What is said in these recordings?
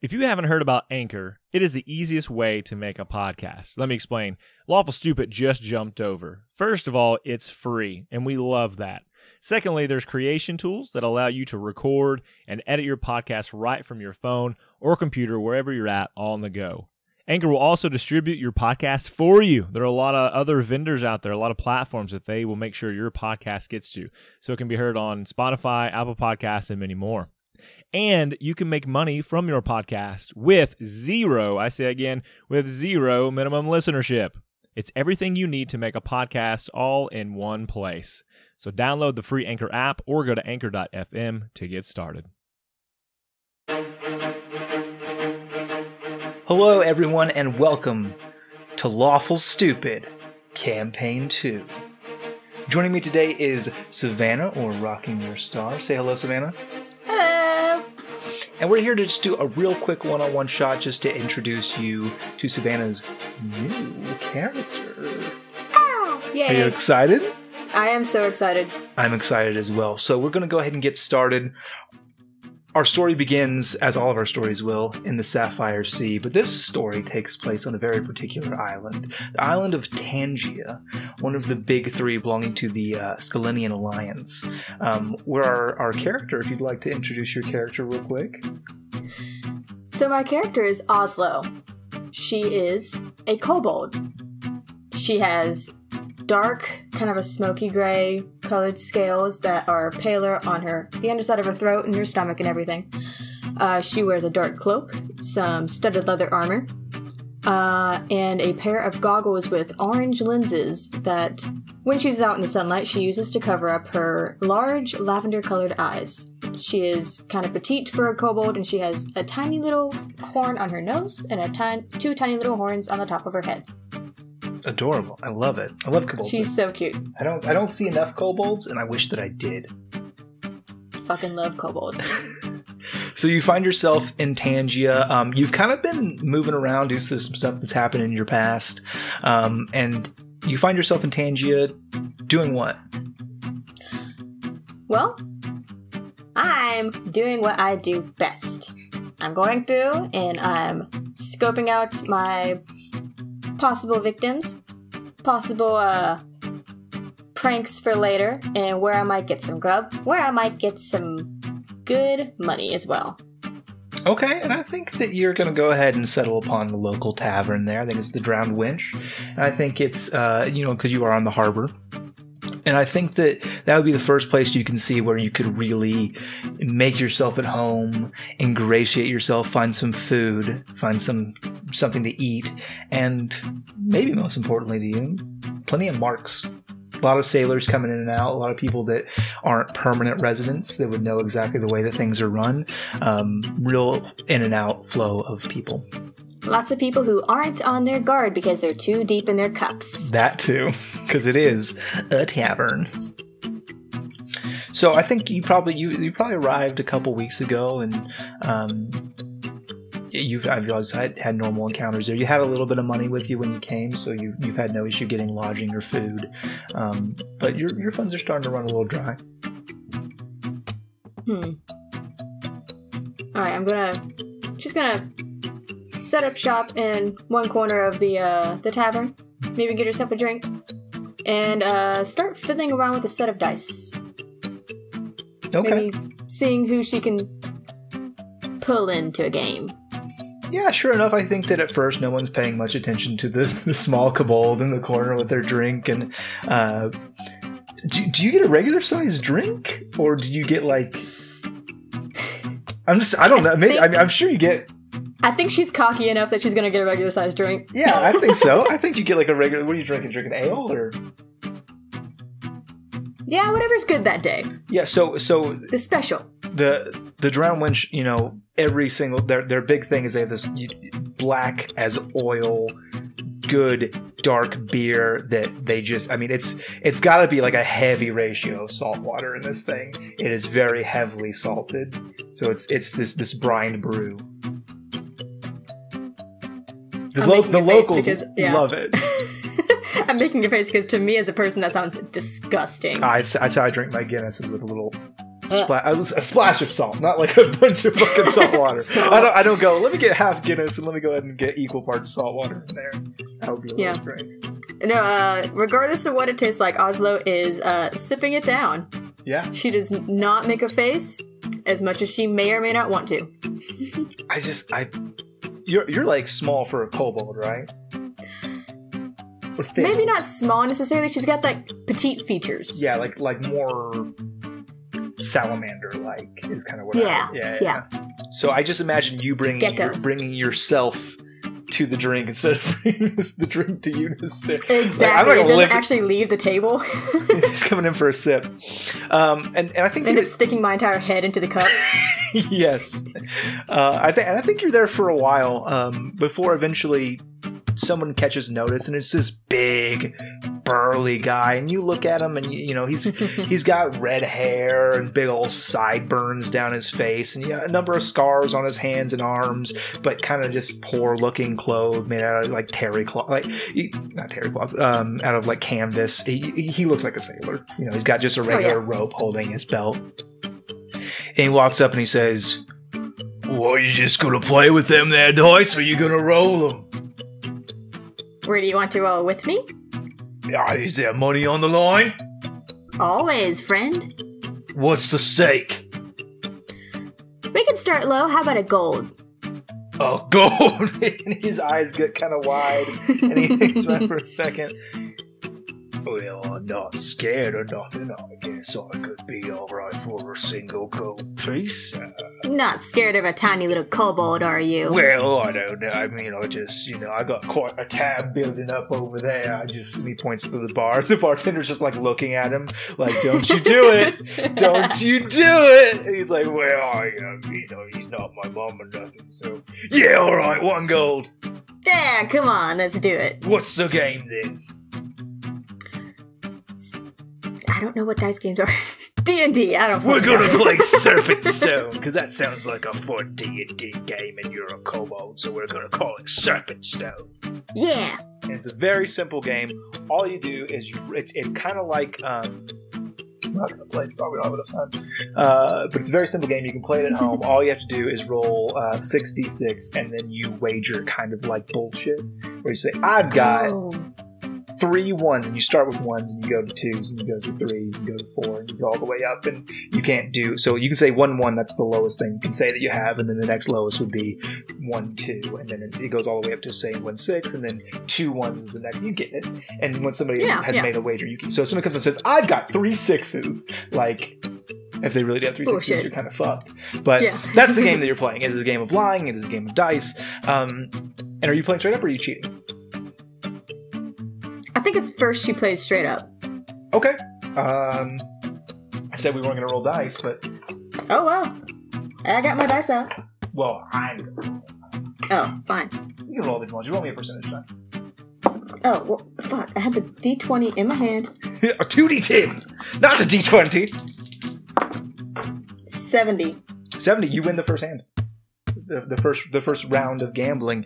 If you haven't heard about Anchor, it is the easiest way to make a podcast. Let me explain. Lawful Stupid just jumped over. First of all, it's free, and we love that. Secondly, there's creation tools that allow you to record and edit your podcast right from your phone or computer, wherever you're at, on the go. Anchor will also distribute your podcast for you. There are a lot of other vendors out there, a lot of platforms that they will make sure your podcast gets to, so it can be heard on Spotify, Apple Podcasts, and many more. And you can make money from your podcast with zero minimum listenership. It's everything you need to make a podcast all in one place. So download the free Anchor app or go to anchor.fm to get started. Hello, everyone, and welcome to Lawful Stupid Campaign 2. Joining me today is Savannah, or Rocking Your Star. Say hello, Savannah. Hello! And we're here to just do a real quick one-on-one shot just to introduce you to Savannah's new character. Oh, yay! Are you excited? I am so excited. I'm excited as well. So we're going to go ahead and get started. Our story begins, as all of our stories will, in the Sapphire Sea, but this story takes place on a very particular island. The island of Tangia, one of the big three belonging to the Scalenian Alliance. Where our character, if you'd like to introduce your character real quick. So my character is Ozlo. She is a kobold. She has dark, kind of a smoky gray colored scales that are paler on the underside of her throat and her stomach and everything. She wears a dark cloak, some studded leather armor, and a pair of goggles with orange lenses that, when she's out in the sunlight, she uses to cover up her large lavender-colored eyes. She is kind of petite for a kobold, and she has a tiny little horn on her nose and two tiny little horns on the top of her head. Adorable. I love it. I love kobolds. She's so cute. I don't see enough kobolds, and I wish that I did. Fucking love kobolds. So you find yourself in Tangia. You've kind of been moving around due to some stuff that's happened in your past. And you find yourself in Tangia doing what? Well, I'm doing what I do best. I'm going through and I'm scoping out my possible victims, possible pranks for later, and where I might get some grub, where I might get some good money as well. Okay, and I think that you're going to go ahead and settle upon the local tavern there. I think it's the Drowned Winch. And I think it's, because you are on the harbor. And I think that would be the first place you can see where you could really make yourself at home, ingratiate yourself, find some food, find something to eat, and maybe most importantly to you, plenty of marks. A lot of sailors coming in and out, a lot of people that aren't permanent residents that would know exactly the way that things are run. Real in and out flow of people. Lots of people who aren't on their guard because they're too deep in their cups. That too, because it is a tavern. So I think you probably arrived a couple weeks ago, and I've always had normal encounters there. You had a little bit of money with you when you came, so you've had no issue getting lodging or food. But your funds are starting to run a little dry. All right, I'm just gonna set up shop in one corner of the tavern. Maybe get herself a drink, and start fiddling around with a set of dice. Okay. Maybe seeing who she can pull into a game. Yeah, sure enough, I think that at first no one's paying much attention to the small kobold in the corner with their drink. And do you get a regular sized drink, or do you get like? I don't know. Maybe I'm sure you get. I think she's cocky enough that she's gonna get a regular sized drink. Yeah, I think so. I think you get like a regular. What are you drinking? Drinking ale or? Yeah, whatever's good that day. Yeah, so the special. The Drowned Winch, every single their big thing is they have this black as oil, good dark beer that they just it's got to be like a heavy ratio of salt water in this thing. It is very heavily salted, so it's this brined brew. The locals love it. I'm making a face because to me as a person that sounds disgusting. That's how I drink my Guinnesses, with a little a splash of salt, not like a bunch of fucking salt water. I don't go, let me get half Guinness and let me go ahead and get equal parts salt water in there. That would be a little strange. No, regardless of what it tastes like, Ozlo is sipping it down. Yeah. She does not make a face, as much as she may or may not want to. You're like small for a kobold, right? Or thin. Maybe not small necessarily. She's got like petite features. Yeah, like more salamander-like is kind of what. Yeah. So I just imagine you bringing yourself to the drink instead of bringing the drink to you. Exactly. It doesn't actually leave the table. He's coming in for a sip. And I think end up sticking my entire head into the cup. Yes. I think you're there for a while before eventually someone catches notice, and it's this big burly guy, and you look at him and he's got red hair and big old sideburns down his face, and a number of scars on his hands and arms, but kind of just poor looking clothes made out of like terry cloth, not terry cloth, out of like canvas. He looks like a sailor. He's got just a regular rope holding his belt, and he walks up and he says, "Well, you just gonna play with them there dice, or you gonna roll them?" Where do you want to roll with me? Is there money on the line? Always, friend. What's the stake? We can start low. How about a gold? Oh, gold! And his eyes get kind of wide, and he thinks about it for a second. Well, I'm not scared or nothing. I guess I could be alright for a single gold piece. Not scared of a tiny little kobold, are you? Well, I don't know. I mean, I got quite a tab building up over there. He points to the bar. The bartender's just like looking at him, like, "Don't you do it! Don't you do it!" And he's like, "Well, he's not my mom or nothing, so yeah, alright, 1 gold." Yeah, come on, let's do it. What's the game then? I don't know what dice games are. D&D, I don't know. We're gonna play Serpent Stone, because that sounds like a fun D&D game, and you're a kobold, so we're gonna call it Serpent Stone. Yeah. And it's a very simple game. All you do is, it's kind of like, I'm not gonna play Star, we don't have enough time. But it's a very simple game. You can play it at home. All you have to do is roll 6d6, and then you wager kind of like bullshit, where you say, "I've got 3 ones," and you start with 1s, and you go to 2s, and you go to 3s, and you go to 4, and you go all the way up, and you can't do, so you can say 1-1, that's the lowest thing you can say that you have, and then the next lowest would be 1-2, and then it goes all the way up to say 1-6, and then 2 1s is the next, you get it, and when somebody has made a wager, so if somebody comes and says, "I've got 3 6s, like, if they really do have 3 6s, you're kind of fucked, but that's the game that you're playing. It is a game of lying, it is a game of dice, and are you playing straight up, or are you cheating? I think it's first she plays straight up. Okay. I said we weren't going to roll dice, but... Oh, well. I got my dice out. Well, I'm going to roll. Oh, fine. You can roll these ones. You roll me a percentage time. Oh, well, fuck. I had the D20 in my hand. A 2D10! Not a D20! 70. 70. You win the first hand. The first round of gambling,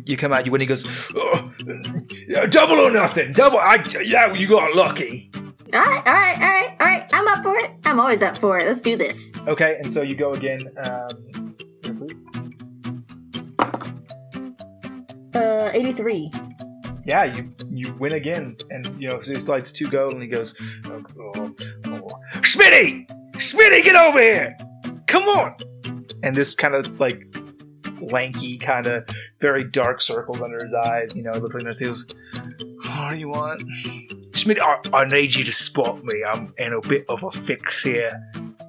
you come out, you win. He goes, "Oh, double or nothing. Double. You got lucky." All right. I'm up for it. I'm always up for it. Let's do this. Okay, and so you go again. Please. 83. Yeah, you win again, and so he slides 2 gold, and he goes, Smitty, get over here! Come on! And this kind of like lanky, kind of very dark circles under his eyes. It looks like he goes, "What do you want?" "Schmidt, I need you to spot me. I'm in a bit of a fix here.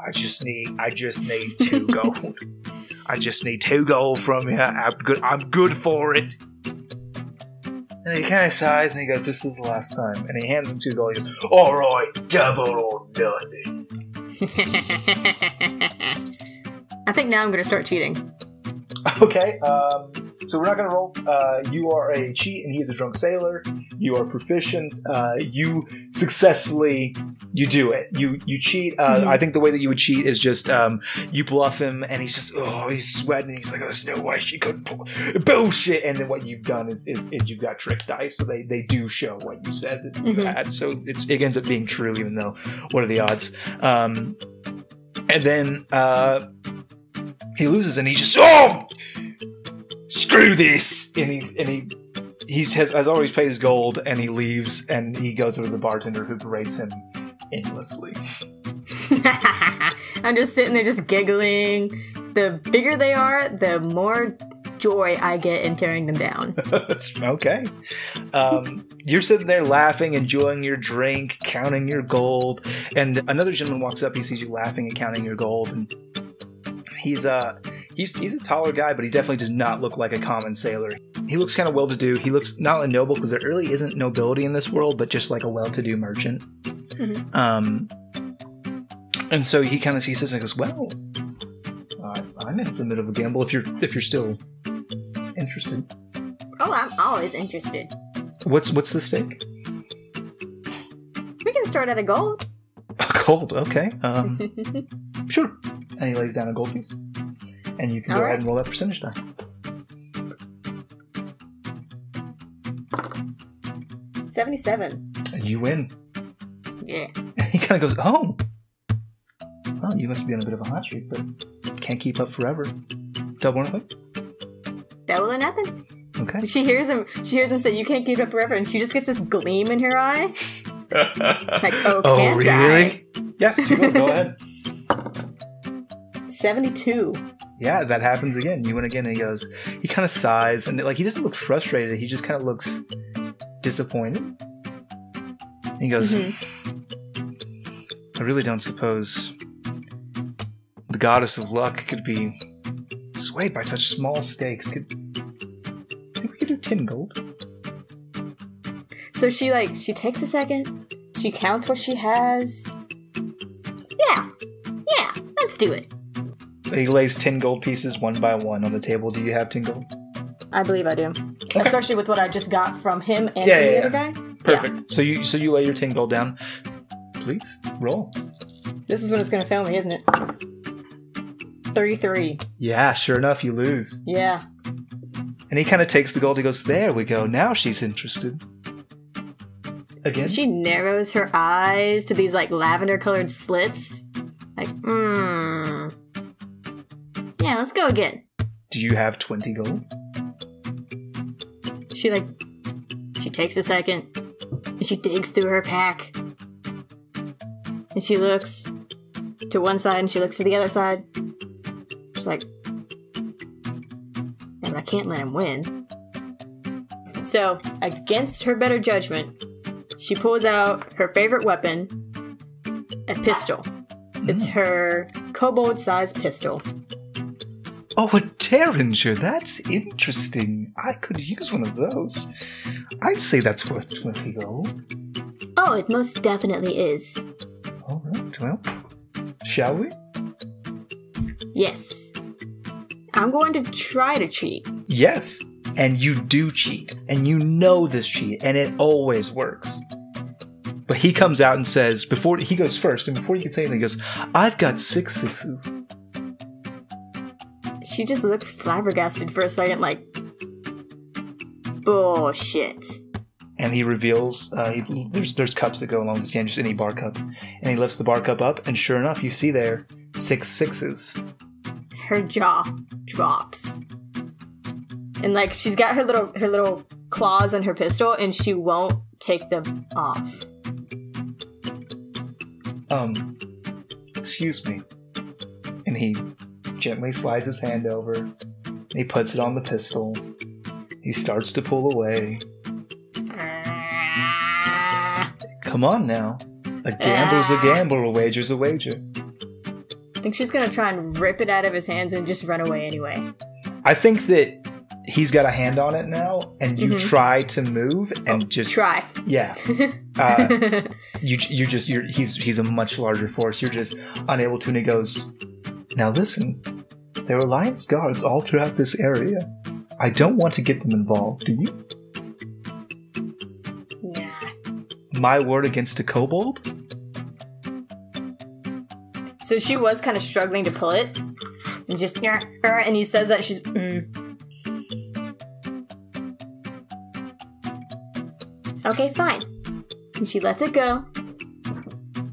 I just need 2 gold. I just need 2 gold from you. I'm good for it." And he kind of sighs and he goes, "This is the last time." And he hands him 2 gold. He goes, "All right, double or nothing." I think now I'm going to start cheating. Okay, so we're not going to roll. You are a cheat, and he is a drunk sailor. You are proficient. You successfully, you do it. You cheat. I think the way that you would cheat is just you bluff him, and he's just, he's sweating. And he's like, "Oh, there's no way she could pull bullshit." And then what you've done is you've got trick dice, so they do show what you said that you had. So it ends up being true, even though what are the odds? And then he loses, and he's just, oh, screw this! And he has always paid his gold, and he leaves, and he goes over to the bartender, who berates him endlessly. I'm just sitting there just giggling. The bigger they are, the more joy I get in tearing them down. Okay. You're sitting there laughing, enjoying your drink, counting your gold, and another gentleman walks up. He sees you laughing and counting your gold, and he's a taller guy, but he definitely does not look like a common sailor. He looks kind of well-to-do. He looks not a noble, because there really isn't nobility in this world, but just like a well-to-do merchant. Mm-hmm. And so he kind of sees this and goes, well, I'm in the middle of a gamble if you're still interested. Oh, I'm always interested. What's the stake? We can start at a gold. A gold, okay. Sure. And he lays down a gold piece. And you can go ahead and roll that percentage die. 77. And you win. Yeah. And he kind of goes, oh, you must be on a bit of a hot streak, but can't keep up forever. Double or nothing? Double or nothing. Okay. She hears him say, you can't keep up forever, and she just gets this gleam in her eye. Like, can't really? I? Yes, you will. Go ahead. 72. Yeah, that happens again. You win again, and he kind of sighs, and he doesn't look frustrated. He just kind of looks disappointed. And he goes, I really don't suppose the goddess of luck could be swayed by such small stakes. I think we could do 10 gold. So she takes a second. She counts what she has. Yeah, let's do it. He lays 10 gold pieces one by one on the table. Do you have 10 gold? I believe I do. Okay. Especially with what I just got from him and from the other guy. Perfect. Yeah. So you lay your 10 gold down. Please, roll. This is when it's going to fail me, isn't it? 33. Yeah, sure enough, you lose. Yeah. And he kind of takes the gold. He goes, there we go. Now she's interested. Again? She narrows her eyes to these, lavender-colored slits. Yeah, let's go again. Do you have 20 gold? She takes a second, and she digs through her pack. And she looks to one side, and she looks to the other side. She's like, yeah, but I can't let him win. So, against her better judgment, she pulls out her favorite weapon, a pistol. It's her kobold-sized pistol. Oh, a Derringer. That's interesting. I could use one of those. I'd say that's worth 20 gold. Oh, it most definitely is. All right, well, shall we? Yes. I'm going to try to cheat. Yes, and you do cheat, and you know this cheat, and it always works. But he comes out and says, before he goes first, and before you can say anything, he goes, I've got 6 sixes. She just looks flabbergasted for a second, bullshit. And he reveals, there's cups that go along this game, just any bar cup. And he lifts the bar cup up, and sure enough, you see there 6 sixes. Her jaw drops. And she's got her little claws on her pistol, and she won't take them off. Excuse me. And he gently slides his hand over, and he puts it on the pistol. He starts to pull away. Come on now. A gamble's a gamble, a wager's a wager. I think she's gonna try and rip it out of his hands and just run away anyway. I think that he's got a hand on it now, and you try to move and just try. Yeah. He's a much larger force. You're just unable to. And he goes, now listen, there are Alliance guards all throughout this area. I don't want to get them involved. Do you? Yeah. My word against a kobold? So she was kind of struggling to pull it. And just, and he says that she's, Okay, fine. And she lets it go.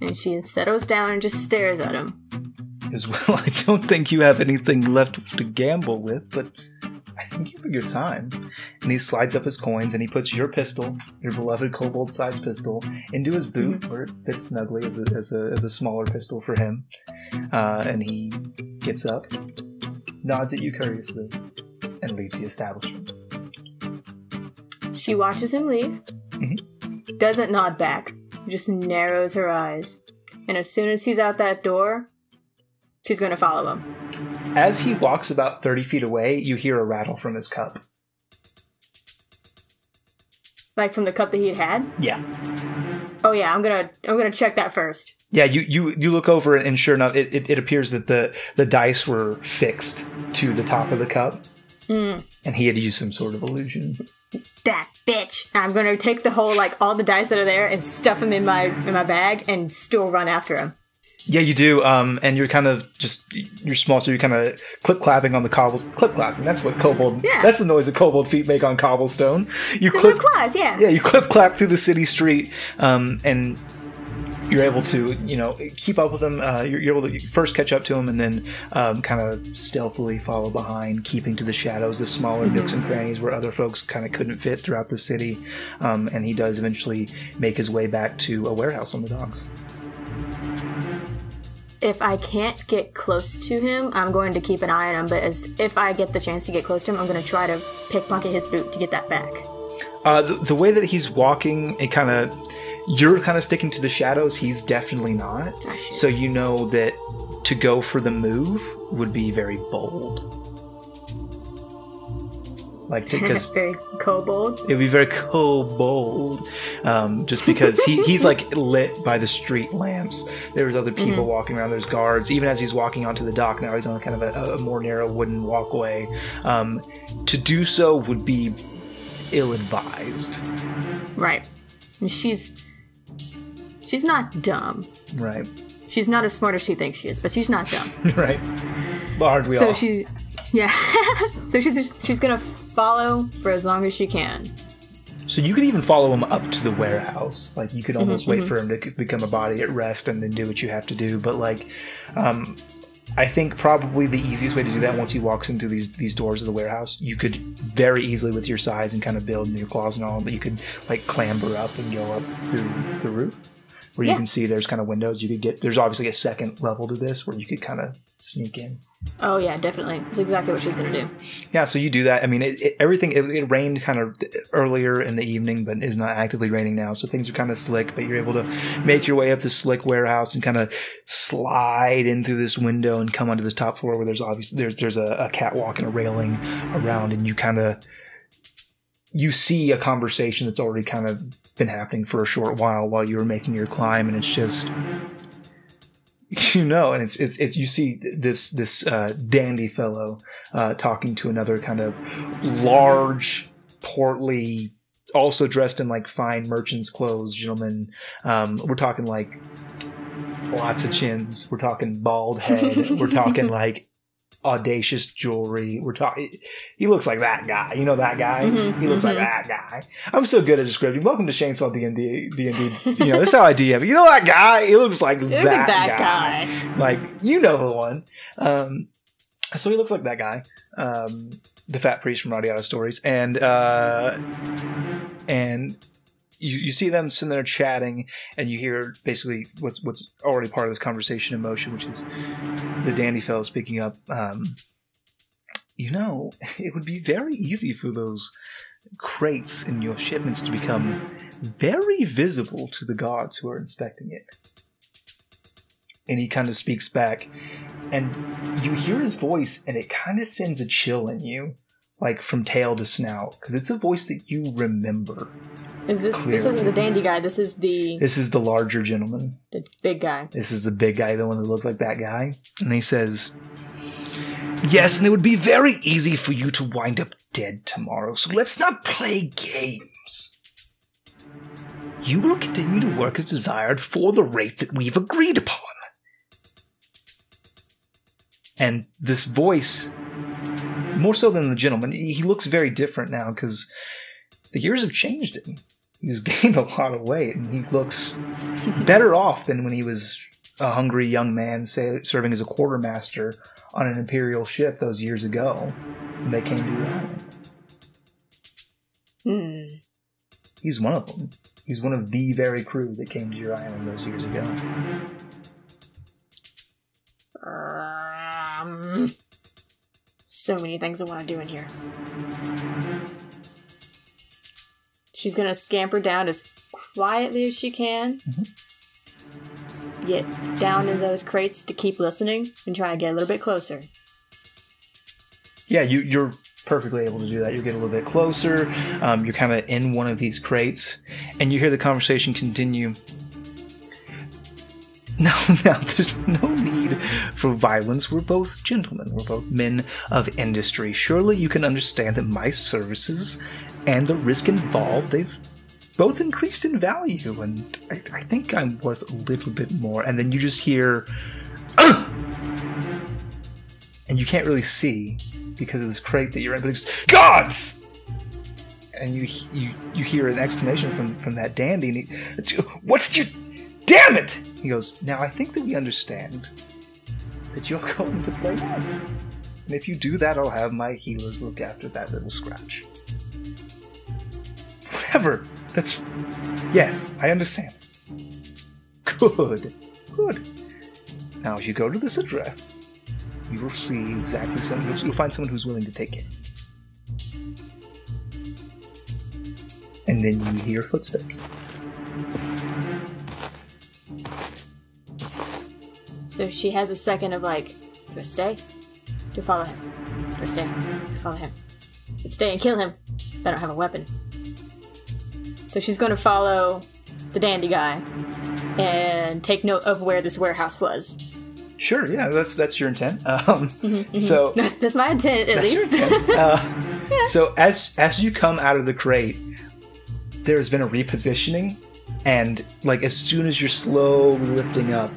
And she settles down and just stares at him. As well, I don't think you have anything left to gamble with, but I think you have your time. And he slides up his coins and he puts your pistol, your beloved kobold-sized pistol, into his boot where it fits snugly as a smaller pistol for him. And he gets up, nods at you courteously, and leaves the establishment. She watches him leave, doesn't nod back, just narrows her eyes. And as soon as he's out that door, she's going to follow him. As he walks about 30 feet away, you hear a rattle from his cup. Like from the cup that he had? Yeah. Oh yeah, I'm gonna check that first. Yeah, you look over and sure enough, it appears that the dice were fixed to the top of the cup. And he had used some sort of illusion. That bitch! I'm gonna take the whole, all the dice that are there and stuff them in my bag and still run after him. Yeah, you do, and you're kind of you're small, so you're kind of clip-clapping on the cobbles. Clip-clapping, that's what that's the noise that kobold feet make on cobblestone. You claws, yeah. Yeah, you clip-clap through the city street, and you're able to, keep up with them. You're able to first catch up to them and then kind of stealthily follow behind, keeping to the shadows, the smaller nooks and crannies where other folks kind of couldn't fit throughout the city. And he does eventually make his way back to a warehouse on the docks. If I can't get close to him, I'm going to keep an eye on him, but if I get the chance to get close to him, I'm going to try to pickpocket his boot to get that back. The way that he's walking, you're kind of sticking to the shadows, he's definitely not. Oh, shit. So you know that to go for the move would be very bold. Very kobold. It would be very kobold. Just because he's lit by the street lamps. There's other people walking around, there's guards. Even as he's walking onto the dock now, he's on kind of a more narrow wooden walkway. To do so would be ill-advised. Right. And she's not dumb. Right. She's not as smart as she thinks she is, but she's not dumb. Right. Well, aren't we all? So she's gonna follow for as long as she can. So you could even follow him up to the warehouse. You could almost wait for him to become a body at rest and then do what you have to do. But I think probably the easiest way to do that, once he walks into these doors of the warehouse, you could very easily, with your size and kind of build and your claws and all, but you could clamber up and go up through the roof, where you can see there's kind of windows. There's obviously a second level to this where you could kind of sneak in. Oh yeah, definitely. That's exactly what she's gonna do. Yeah, so you do that. I mean, it rained kind of earlier in the evening, but is not actively raining now. So things are kind of slick, but you're able to make your way up this slick warehouse and kind of slide in through this window and come onto this top floor where there's a catwalk and a railing around, and you see a conversation that's already kind of been happening for a short while you were making your climb, and it's just. And it's you see this dandy fellow talking to another kind of large, portly, also dressed in fine merchant's clothes gentleman. We're talking lots of chins. We're talking bald head. We're talking audacious jewelry. He looks like that guy. You know that guy? He looks like that guy. I'm so good at describing. Welcome to Chainsaw D&D. This is how I DM. You know that guy? He looks like that guy. You know the one. So he looks like that guy. The fat priest from Radiata Stories. And you see them sitting there chatting, and you hear basically what's already part of this conversation in motion, which is the dandy fellow speaking up. It would be very easy for those crates in your shipments to become very visible to the gods who are inspecting it. And he kind of speaks back, and you hear his voice, and it kind of sends a chill in you. From tail to snout, because it's a voice that you remember. This isn't the dandy guy, this is the larger gentleman. The big guy. This is the big guy, the one that looks like that guy. And he says, yes, and it would be very easy for you to wind up dead tomorrow, so let's not play games. You will continue to work as desired for the rate that we've agreed upon. And this voice, more so than the gentleman, he looks very different now because the years have changed him. He's gained a lot of weight, and he looks better off than when he was a hungry young man serving as a quartermaster on an Imperial ship those years ago when they came to the island. He's one of them. He's one of the very crew that came to your island those years ago. So many things I want to do in here. She's gonna scamper down as quietly as she can. Get down in those crates to keep listening and try and get a little bit closer. Yeah, you're perfectly able to do that. You get a little bit closer. You're kind of in one of these crates, and you hear the conversation continue. Now, there's no need for violence. We're both gentlemen. We're both men of industry. Surely you can understand that my services and the risk involved, they've both increased in value, and I think I'm worth a little bit more. And then you just hear, "Ugh!" And you can't really see because of this crate that you're in, but it's gods! And you hear an exclamation from that dandy, and what's your... Damn it! He goes, now I think that we understand that you're going to play nice. And if you do that, I'll have my healers look after that little scratch. Whatever. That's... Yes, I understand. Good. Now, if you go to this address, you will see exactly someone. You'll find someone who's willing to take care. And then you hear footsteps. So she has a second of like, do I stay? Do I follow him? Do I stay? Do I follow him? Let's stay and kill him. I don't have a weapon. So she's going to follow the dandy guy and take note of where this warehouse was. Sure, yeah, that's your intent. So that's my intent, at least. That's your intent. So as you come out of the crate, there's been a repositioning, and like as soon as you're slowly lifting up,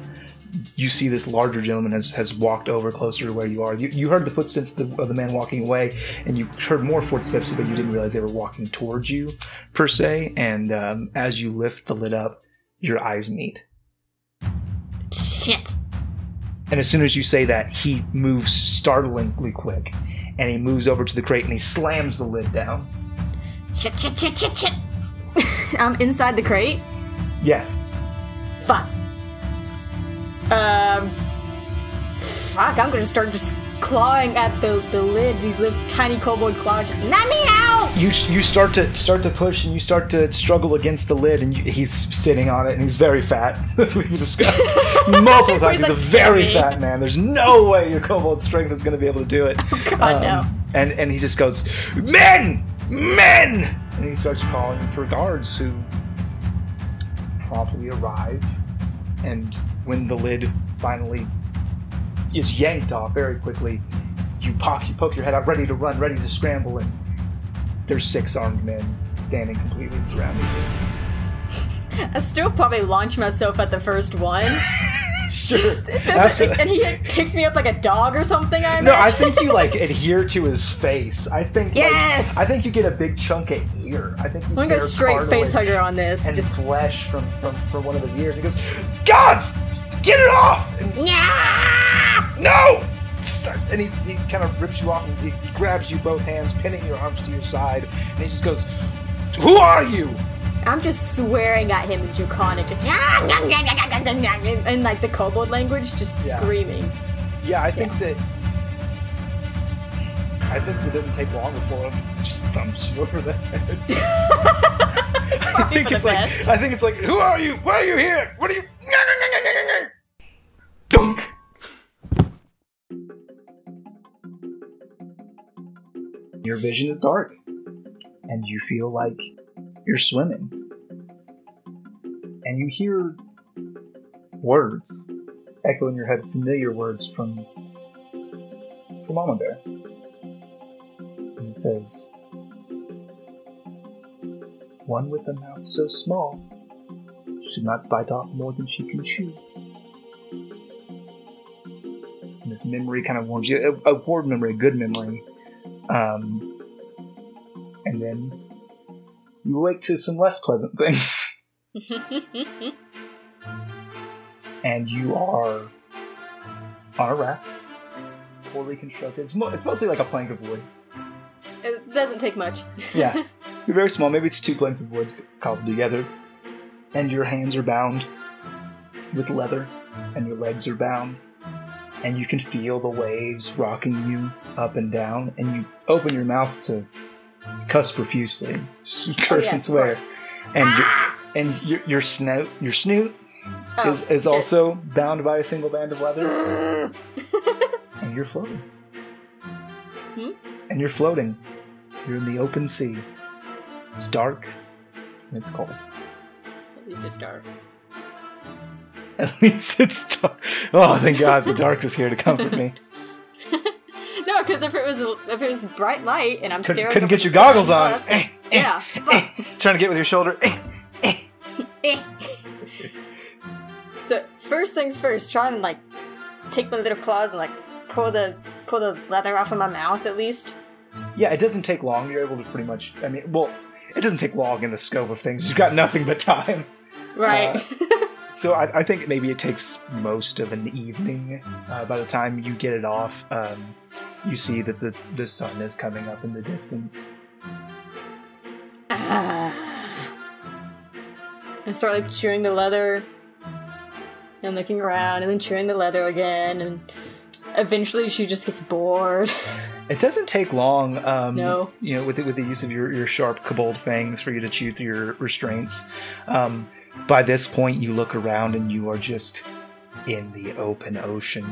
you see this larger gentleman has walked over closer to where you are. You heard the footsteps of the man walking away, and you heard more footsteps, but you didn't realize they were walking towards you, per se. And as you lift the lid up, your eyes meet. Shit. And as soon as you say that, he moves startlingly quick, and he moves over to the crate, and he slams the lid down. Shit. I'm inside the crate? Yes. Fuck, I'm gonna start just clawing at the lid. These little tiny kobold claws just, let me out! You start to push, and you start to struggle against the lid, and he's sitting on it, and he's very fat. That's what we discussed multiple times. He's a very fat man. There's no way your kobold strength is going to be able to do it. Oh God, no. And he just goes, men! And he starts calling for guards who promptly arrive, and when the lid finally is yanked off very quickly, you poke your head out, ready to run, ready to scramble, and there's 6 armed men standing completely surrounding you. I still probably launch myself at the first one. Sure. And he picks me up like a dog or something, I imagine. No, I think you adhere to his face. I think yes! I think you get a big chunk of ear. I think you I'm gonna go straight face hugger on this. And just flesh from one of his ears. He goes, "Gods, get it off!" And, no! And he kind of rips you off, and he grabs you both hands, pinning your arms to your side, and he just goes, "Who are you?" I'm just swearing at him in Draconic, just in like the kobold language, just screaming. Yeah, I think that it doesn't take long before him just thumps you over the head. I think it's like, who are you? Why are you here? What are you? Dunk. Your vision is dark, and you feel like you're swimming. And you hear words echo in your head, familiar words from Mama Bear. And it says, "One with a mouth so small should not bite off more than she can chew." And this memory kind of warms you, a word memory, a good memory. And then you awake to some less pleasant things. and you are on a raft, poorly constructed. It's mostly like a plank of wood. It doesn't take much. Yeah, you're very small. Maybe it's 2 planks of wood cobbled together, and your hands are bound with leather, and your legs are bound, and you can feel the waves rocking you up and down, and you open your mouth to cuss profusely, curse and swear, and your snout is also bound by a single band of leather, and you're floating. And you're floating. You're in the open sea. It's dark and it's cold. At least it's dark. At least it's dark. Oh, thank God, the dark is here to comfort me. No, because if it was bright light and I'm staring, couldn't get your goggles on. Yeah, trying to get with your shoulder. So first things first, try and like take my little claws and like pull the leather off of my mouth at least. Yeah, it doesn't take long. You're able to pretty much. I mean, well, it doesn't take long in the scope of things. You've got nothing but time. Right. So I think maybe it takes most of an evening. By the time you get it off, you see that the sun is coming up in the distance. And start like chewing the leather and looking around and then chewing the leather again, and eventually she just gets bored. It doesn't take long. No. You know, with the use of your sharp kobold fangs for you to chew through your restraints. By this point, you look around and you are just in the open ocean.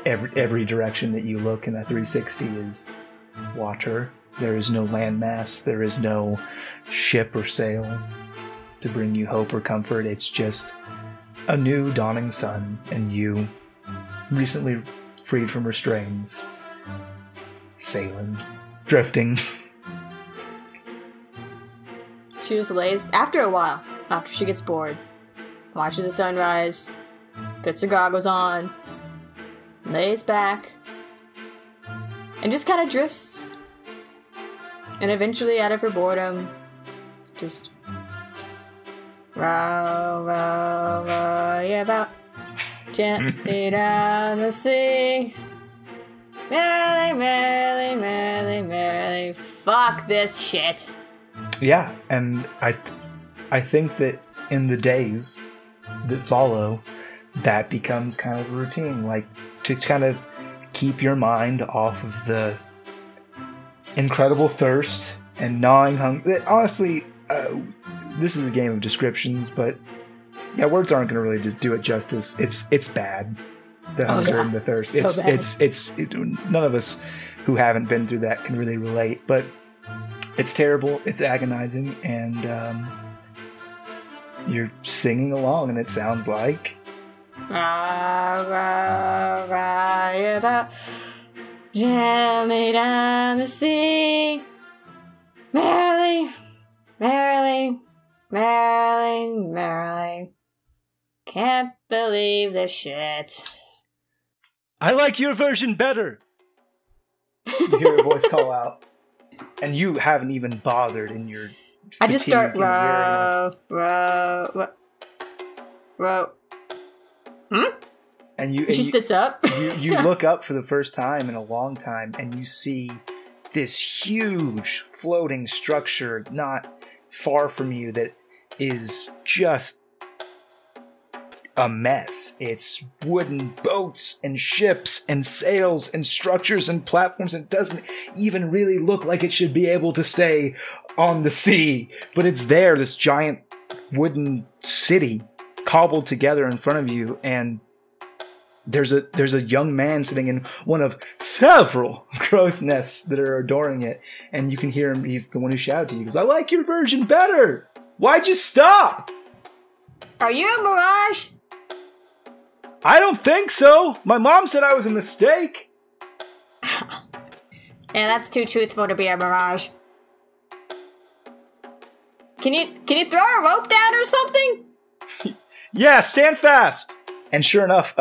Every direction that you look in a 360 is water. There is no landmass. There is no ship or sail to bring you hope or comfort. It's just a new dawning sun, and you, recently freed from restraints, sailing, drifting. She just lays, after a while, after she gets bored, watches the sunrise, puts her goggles on, lays back, and just kind of drifts. And eventually, out of her boredom, just row, row, row, yeah, about gently down the sea. Merrily, merrily, merrily, merrily. Fuck this shit. Yeah, and I think that in the days that follow, that becomes kind of a routine, like to kind of keep your mind off of the incredible thirst and gnawing hunger. Honestly, this is a game of descriptions, but yeah, words aren't going to really do it justice. It's bad. The hunger and the thirst. So it's none of us who haven't been through that can really relate, but it's terrible. It's agonizing, and you're singing along, and it sounds like. Gently down the sea, merrily, merrily, merrily, merrily. Can't believe this shit. I like your version better. You hear a voice call out, and you haven't even bothered in your. I just start row. And she sits up. you look up for the first time in a long time, and you see this huge floating structure not far from you that is just a mess. It's wooden boats and ships and sails and structures and platforms, and it doesn't even really look like it should be able to stay on the sea. But it's there, this giant wooden city cobbled together in front of you, and there's a young man sitting in one of several crow's nests that are adoring it, and you can hear him. He's the one who shouted to you. He goes, "I like your version better. Why'd you stop? Are you a mirage?" I don't think so. My mom said I was a mistake. Yeah, that's too truthful to be a mirage. Can you throw a rope down or something? Yeah, stand fast. And sure enough,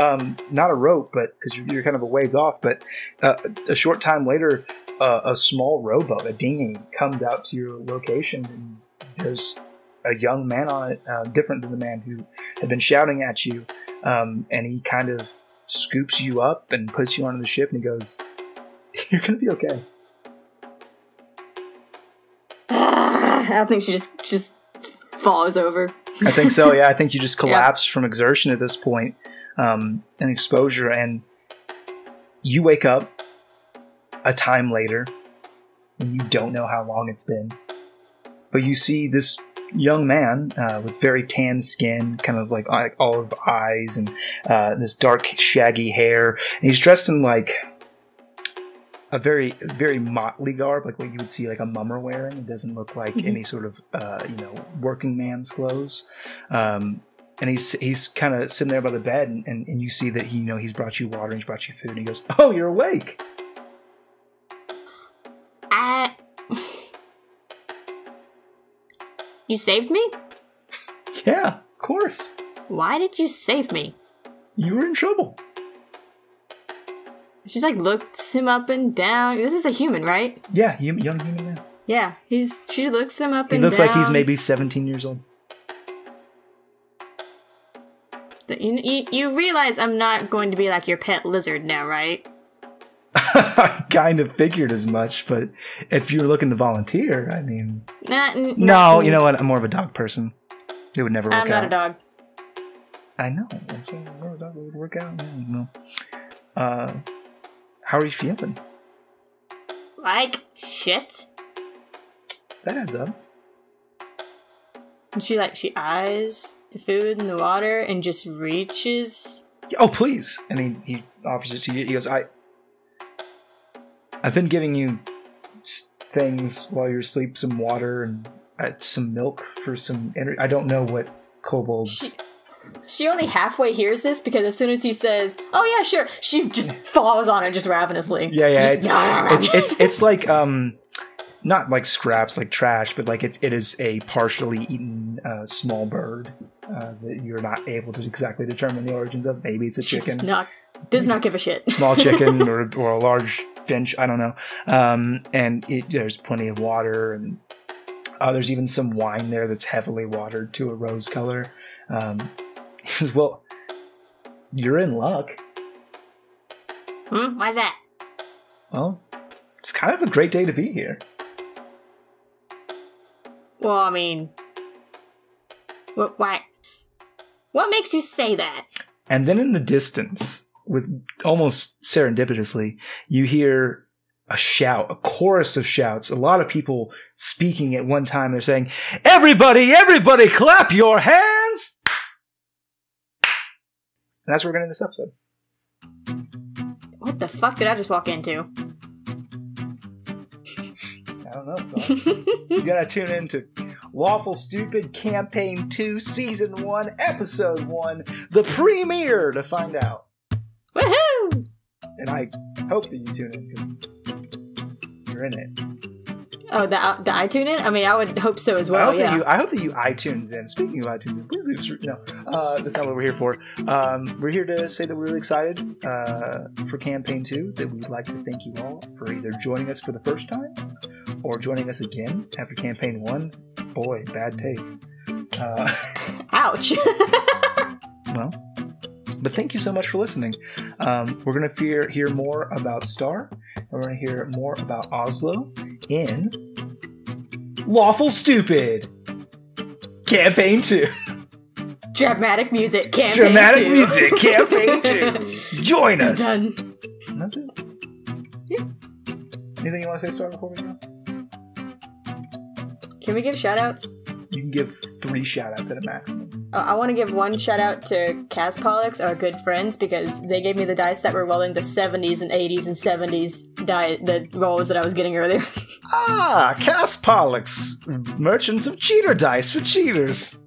not a rope, but because you're kind of a ways off, but a short time later, a small rowboat, a dinghy, comes out to your location, and there's a young man on it, different than the man who had been shouting at you. And he kind of scoops you up and puts you onto the ship, and he goes, "You're gonna be okay." I think she just falls over. I think so. Yeah, I think you just collapse from exertion at this point, and exposure, and you wake up a time later, and you don't know how long it's been, but you see this young man with very tan skin, kind of like olive eyes, and this dark shaggy hair, and he's dressed in like a very, very motley garb, like what you would see like a mummer wearing. It doesn't look like any sort of working man's clothes. And he's kind of sitting there by the bed, and you see that he's brought you water and he's brought you food, and he goes, "Oh, you're awake." You saved me? Yeah, of course. Why did you save me? You were in trouble. She like looks him up and down. This is a human, right? Yeah, young human man. Yeah, she looks him up and down. He looks like he's maybe 17 years old. You realize I'm not going to be like your pet lizard now, right? I kind of figured as much, but if you were looking to volunteer, I mean... No, you know what? I'm more of a dog person. It would never work out. I'm not a dog. I know. I'm saying more of a dog would work out. No. How are you feeling? Like shit. That adds up. And she eyes the food and the water and just reaches. Oh, please. And he offers it to you. He goes, I've been giving you things while you're asleep, some water and some milk for some energy. I don't know what kobolds... She only halfway hears this because as soon as he says, "Oh yeah, sure," she just falls on it just ravenously. Yeah. It's like not like scraps, like trash, but like it is a partially eaten small bird that you're not able to exactly determine the origins of. Maybe it's a chicken. Does not give a shit. Small chicken or a large finch. I don't know. And there's plenty of water, and there's even some wine there that's heavily watered to a rose color. He says, "Well, you're in luck." Why's that? Well, it's kind of a great day to be here. Well, I mean, why? What makes you say that? And then in the distance, with almost serendipitously, you hear a shout, a chorus of shouts, a lot of people speaking at one time. They're saying, everybody, clap your hands!" And that's where we're going to end this episode. What the fuck did I just walk into? I don't know, son. You gotta tune in to Lawful Stupid Campaign 2, Season 1, Episode 1, the premiere, to find out. Woohoo! And I hope that you tune in, because you're in it. Oh, the iTunes in? I mean, I would hope so as well, I hope that you iTunes in. Speaking of iTunes, please leave no, that's not what we're here for. We're here to say that we're really excited for Campaign 2, that we'd like to thank you all for either joining us for the first time or joining us again after Campaign 1. Boy, bad taste. Ouch. Well, but thank you so much for listening. We're going to hear more about Star, and we're going to hear more about Ozlo in Lawful Stupid Campaign 2. Dramatic music Campaign 2. Join us. Done. And that's it. Yeah. Anything you want to say, Star, before we go? Can we give shout-outs? You can give 3 shout-outs at a maximum. I want to give one shout-out to Cas Pollux, our good friends, because they gave me the dice that were rolling the 70s and 80s and 70s the rolls that I was getting earlier. Cas Pollux, merchants of cheater dice for cheaters.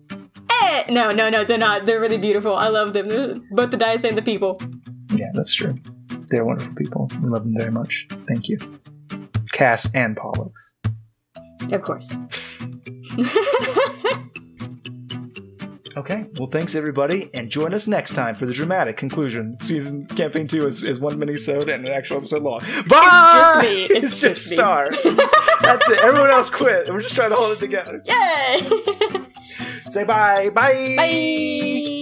No, they're not. They're really beautiful. I love them. Both the dice and the people. Yeah, that's true. They're wonderful people. We love them very much. Thank you. Cas and Pollux. Of course. Okay, well, thanks everybody, and join us next time for the dramatic conclusion. Campaign 2 is 1 minisode and an actual episode long. Bye! It's just me. Star. That's it. Everyone else quit. We're just trying to hold it together. Yay! Say bye. Bye. Bye.